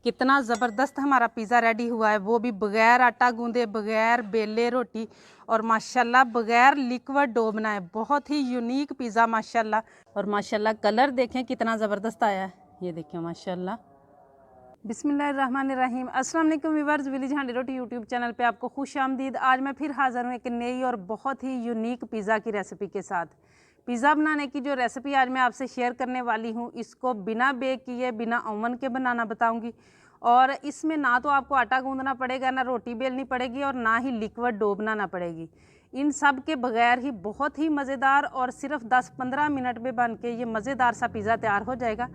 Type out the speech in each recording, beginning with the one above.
कितना ज़बरदस्त हमारा पिज़्ज़ा रेडी हुआ है, वो भी बगैर आटा गूंदे, बगैर बेले रोटी और माशाल्लाह बगैर लिक्विड डो बनाए। बहुत ही यूनिक पिज़्ज़ा माशाल्लाह। और माशाल्लाह कलर देखें कितना ज़बरदस्त आया है, ये देखें माशाल्लाह। बिस्मिल्लाहिर्रहमानिर्रहीम। अस्सलाम वालेकुम व्यूअर्स, विलेज हांडी रोटी यूट्यूब चैनल पे आपको खुश आमदीद। आज मैं फिर हाज़िर हूँ एक नई और बहुत ही यूनिक पिज़्ज़ा की रेसिपी के साथ। पिज़्ज़ा बनाने की जो रेसिपी आज मैं आपसे शेयर करने वाली हूँ, इसको बिना बेक किए, बिना ओवन के बनाना बताऊँगी। और इसमें ना तो आपको आटा गूंदना पड़ेगा, ना रोटी बेलनी पड़ेगी और ना ही लिक्विड डो बनाना पड़ेगी। इन सब के बगैर ही बहुत ही मज़ेदार और सिर्फ 10-15 मिनट में बन के ये मज़ेदार सा पिज़्ज़ा तैयार हो जाएगा।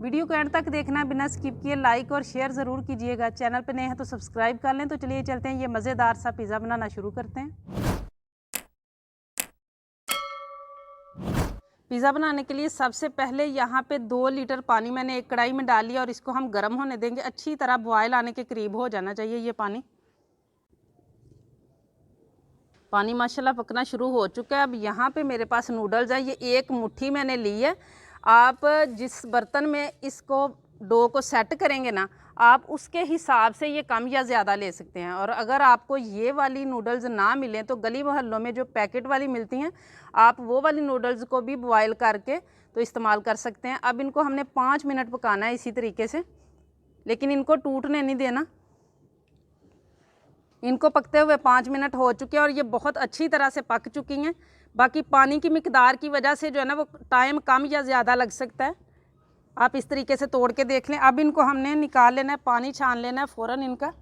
वीडियो को एंड तक देखना, बिना स्किप किए लाइक और शेयर ज़रूर कीजिएगा। चैनल पर नए हैं तो सब्सक्राइब कर लें। तो चलिए चलते हैं, ये मज़ेदार सा पिज़्ज़ा बनाना शुरू करते हैं। पिज़्ज़ा बनाने के लिए सबसे पहले यहाँ पे 2 लीटर पानी मैंने एक कढ़ाई में डाल लिया और इसको हम गर्म होने देंगे। अच्छी तरह बॉयल आने के करीब हो जाना चाहिए ये पानी। पानी माशाल्लाह पकना शुरू हो चुका है। अब यहाँ पे मेरे पास नूडल्स है, ये एक मुट्ठी मैंने ली है। आप जिस बर्तन में इसको डो को सेट करेंगे ना, आप उसके हिसाब से ये कम या ज़्यादा ले सकते हैं। और अगर आपको ये वाली नूडल्स ना मिलें तो गली मोहल्लों में जो पैकेट वाली मिलती हैं, आप वो वाली नूडल्स को भी बॉयल करके तो इस्तेमाल कर सकते हैं। अब इनको हमने 5 मिनट पकाना है इसी तरीके से, लेकिन इनको टूटने नहीं देना। इनको पकते हुए 5 मिनट हो चुके हैं और ये बहुत अच्छी तरह से पक चुकी हैं। बाकी पानी की मिकदार की वजह से जो है ना, वो टाइम कम या ज़्यादा लग सकता है। आप इस तरीके से तोड़ के देख लें। अब इनको हमने निकाल लेना है, पानी छान लेना है फ़ौरन इनका।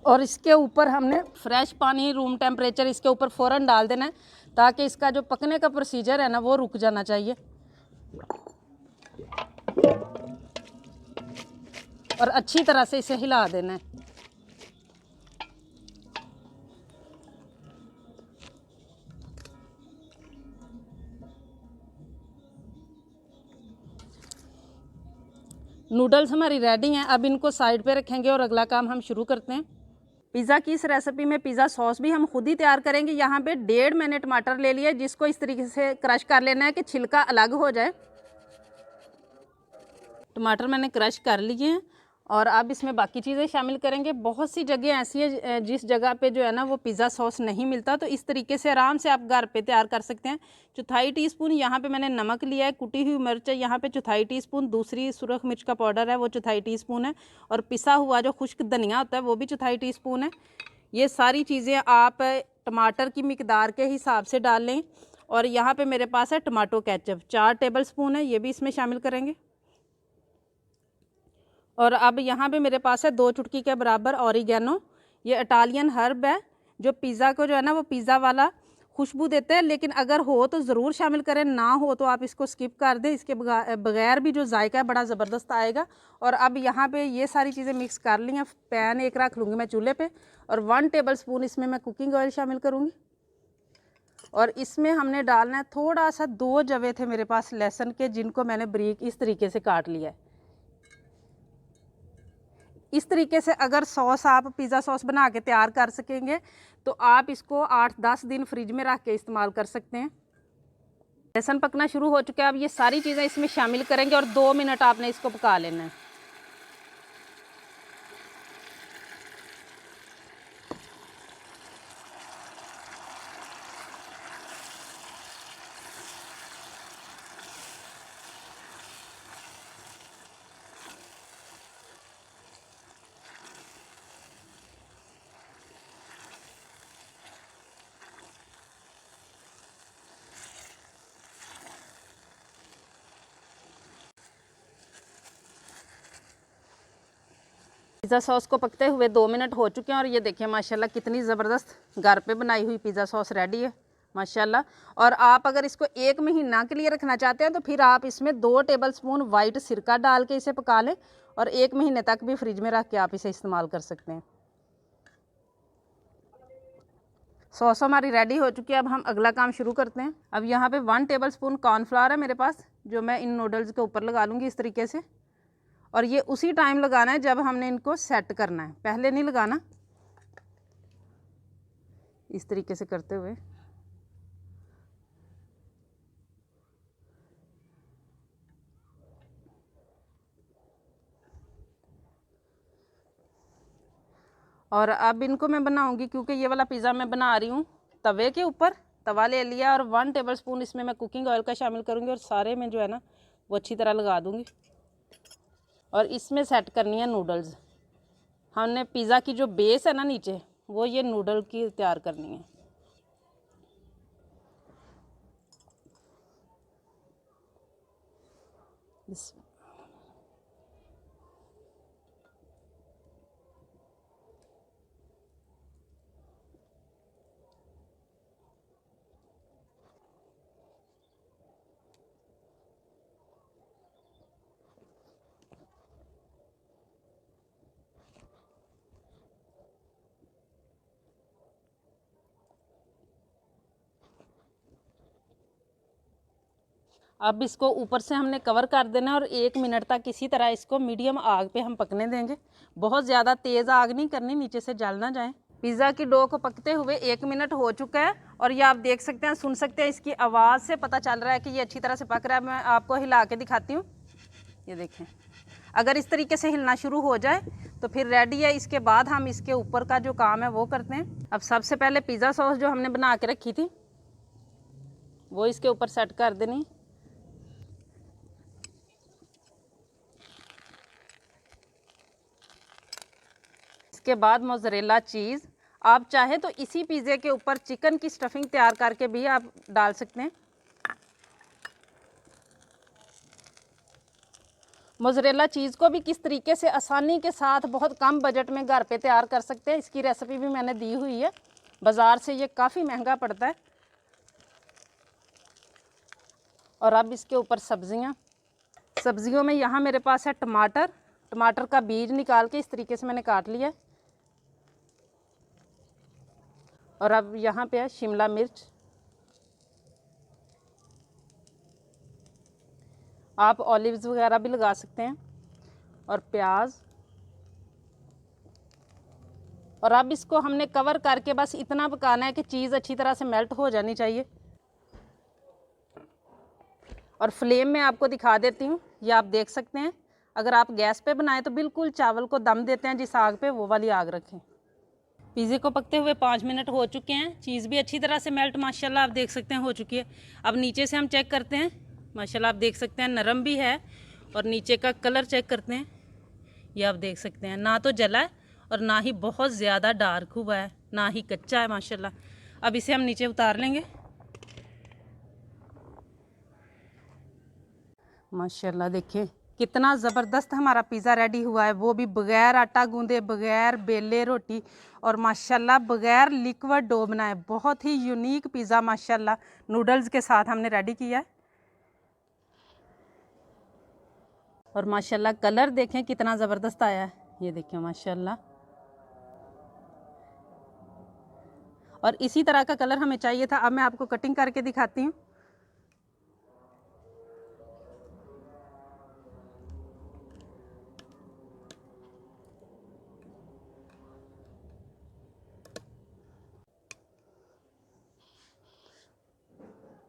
और इसके ऊपर हमने फ्रेश पानी रूम टेम्परेचर इसके ऊपर फ़ौरन डाल देना है, ताकि इसका जो पकने का प्रोसीजर है ना, वो रुक जाना चाहिए। और अच्छी तरह से इसे हिला देना है। नूडल्स हमारी रेडी हैं। अब इनको साइड पे रखेंगे और अगला काम हम शुरू करते हैं। पिज़्ज़ा की इस रेसिपी में पिज़्ज़ा सॉस भी हम खुद ही तैयार करेंगे। यहाँ पे 1.5 मैंने टमाटर ले लिया, जिसको इस तरीके से क्रश कर लेना है कि छिलका अलग हो जाए। टमाटर मैंने क्रश कर लिए हैं और अब इसमें बाकी चीज़ें शामिल करेंगे। बहुत सी जगह ऐसी है जिस जगह पे जो है ना, वो पिज़्ज़ा सॉस नहीं मिलता, तो इस तरीके से आराम से आप घर पे तैयार कर सकते हैं। 1/4 टीस्पून यहाँ पे मैंने नमक लिया है, कुटी हुई मिर्च है यहाँ पे 1/4 टीस्पून, दूसरी सुरख मिर्च का पाउडर है वो 1/4 टीस्पून है, और पिसा हुआ जो खुश्क धनिया होता है वो भी 1/4 टीस्पून है। ये सारी चीज़ें आप टमाटर की मिकदार के हिसाब से डाल लें। और यहाँ पर मेरे पास है टमाटो केचप, 4 टेबल स्पून है, ये भी इसमें शामिल करेंगे। और अब यहाँ पे मेरे पास है 2 चुटकी के बराबर ऑरिगेनो। ये इटालियन हर्ब है, जो पिज़्ज़ा को जो है ना, वो पिज़्ज़ा वाला खुशबू देते हैं। लेकिन अगर हो तो ज़रूर शामिल करें, ना हो तो आप इसको स्किप कर दें। इसके बगैर भी जो जायका है बड़ा ज़बरदस्त आएगा। और अब यहाँ पे ये सारी चीज़ें मिक्स कर ली हैं। पैन एक रख लूँगी मैं चूल्हे पे और 1 टेबल स्पून इसमें मैं कुकिंग ऑयल शामिल करूँगी। और इसमें हमने डालना है थोड़ा सा, 2 जवे थे मेरे पास लहसुन के, जिनको मैंने बारीक इस तरीके से काट लिया है। इस तरीके से अगर सॉस आप पिज़्ज़ा सॉस बना के तैयार कर सकेंगे तो आप इसको 8-10 दिन फ्रिज में रख के इस्तेमाल कर सकते हैं। लहसुन पकना शुरू हो चुका है। अब ये सारी चीज़ें इसमें शामिल करेंगे और 2 मिनट आपने इसको पका लेना है। पिज़्ज़ा सॉस को पकते हुए 2 मिनट हो चुके हैं और ये देखिए माशाल्लाह कितनी ज़बरदस्त घर पे बनाई हुई पिज़्ज़ा सॉस रेडी है माशाल्लाह। और आप अगर इसको 1 महीना के लिए रखना चाहते हैं तो फिर आप इसमें 2 टेबल स्पून वाइट सिरका डाल के इसे पका लें और 1 महीने तक भी फ्रिज में रख के आप इसे इस्तेमाल कर सकते हैं। सॉस हमारी रेडी हो चुकी है। अब हम अगला काम शुरू करते हैं। अब यहाँ पे 1 टेबल स्पून कॉर्नफ्लावर है मेरे पास, जो मैं इन नूडल्स के ऊपर लगा लूँगी इस तरीके से। और ये उसी टाइम लगाना है जब हमने इनको सेट करना है, पहले नहीं लगाना। इस तरीके से करते हुए और अब इनको मैं बनाऊंगी, क्योंकि ये वाला पिज़्ज़ा मैं बना रही हूँ तवे के ऊपर। तवा ले लिया और 1 टेबलस्पून इसमें मैं कुकिंग ऑयल का शामिल करूँगी और सारे में जो है ना वो अच्छी तरह लगा दूँगी। और इसमें सेट करनी है नूडल्स। हमने पिज़्ज़ा की जो बेस है ना नीचे, वो ये नूडल की तैयार करनी है। अब इसको ऊपर से हमने कवर कर देना और 1 मिनट तक इसी तरह इसको मीडियम आग पे हम पकने देंगे। बहुत ज़्यादा तेज़ आग नहीं करनी, नीचे से जल ना जाए। पिज़्ज़ा की डो को पकते हुए 1 मिनट हो चुका है और ये आप देख सकते हैं, सुन सकते हैं, इसकी आवाज़ से पता चल रहा है कि ये अच्छी तरह से पक रहा है। मैं आपको हिला के दिखाती हूँ। ये देखें, अगर इस तरीके से हिलना शुरू हो जाए तो फिर रेडी है। इसके बाद हम इसके ऊपर का जो काम है वो करते हैं। अब सबसे पहले पिज़्ज़ा सॉस जो हमने बना के रखी थी वो इसके ऊपर सेट कर देनी। इसके बाद मोज़रेला चीज़, आप चाहे तो इसी पिज़्ज़े के ऊपर चिकन की स्टफिंग तैयार करके भी आप डाल सकते हैं। मोज़रेला चीज़ को भी किस तरीके से आसानी के साथ बहुत कम बजट में घर पे तैयार कर सकते हैं, इसकी रेसिपी भी मैंने दी हुई है। बाज़ार से ये काफ़ी महंगा पड़ता है। और अब इसके ऊपर सब्जियों में यहाँ मेरे पास है टमाटर का बीज निकाल के इस तरीके से मैंने काट लिया है। और अब यहाँ पे है शिमला मिर्च। आप ऑलिव्स वगैरह भी लगा सकते हैं। और प्याज। और अब इसको हमने कवर करके बस इतना पकाना है कि चीज़ अच्छी तरह से मेल्ट हो जानी चाहिए। और फ्लेम में आपको दिखा देती हूँ, ये आप देख सकते हैं। अगर आप गैस पे बनाएं तो बिल्कुल चावल को दम देते हैं जिस आग पे, वो वाली आग रखें। पिज़्ज़े को पकते हुए 5 मिनट हो चुके हैं। चीज़ भी अच्छी तरह से मेल्ट माशाल्लाह आप देख सकते हैं हो चुकी है। अब नीचे से हम चेक करते हैं। माशाल्लाह आप देख सकते हैं नरम भी है। और नीचे का कलर चेक करते हैं। ये आप देख सकते हैं, ना तो जला है और ना ही बहुत ज़्यादा डार्क हुआ है, ना ही कच्चा है माशाल्लाह। अब इसे हम नीचे उतार लेंगे। माशाल्लाह देखिए कितना ज़बरदस्त हमारा पिज़्ज़ा रेडी हुआ है, वो भी बग़ैर आटा गूंदे, बग़ैर बेले रोटी और माशाल्लाह बग़ैर लिक्विड डो बनाए। बहुत ही यूनिक पिज़्ज़ा माशाल्लाह नूडल्स के साथ हमने रेडी किया है। और माशाल्लाह कलर देखें कितना ज़बरदस्त आया है, ये देखें माशाल्लाह। और इसी तरह का कलर हमें चाहिए था। अब मैं आपको कटिंग करके दिखाती हूँ।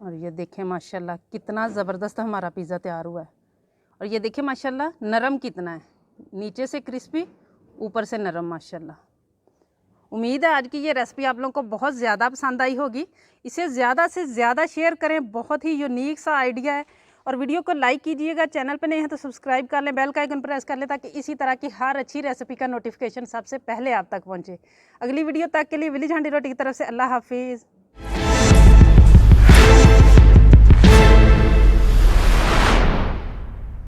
और ये देखें माशाल्लाह कितना ज़बरदस्त हमारा पिज़्ज़ा तैयार हुआ है। और ये देखें माशाल्लाह नरम कितना है, नीचे से क्रिस्पी, ऊपर से नरम माशाल्लाह। उम्मीद है आज की ये रेसिपी आप लोगों को बहुत ज़्यादा पसंद आई होगी। इसे ज़्यादा से ज़्यादा शेयर करें, बहुत ही यूनिक सा आइडिया है। और वीडियो को लाइक कीजिएगा, चैनल पे नए हैं तो सब्सक्राइब कर लें, बेल का आइकन प्रेस कर लें ताकि इसी तरह की हर अच्छी रेसिपी का नोटिफिकेशन सबसे पहले आप तक पहुँचे। अगली वीडियो तक के लिए विलेज हांडी रोटी की तरफ से अल्लाह हाफिज़।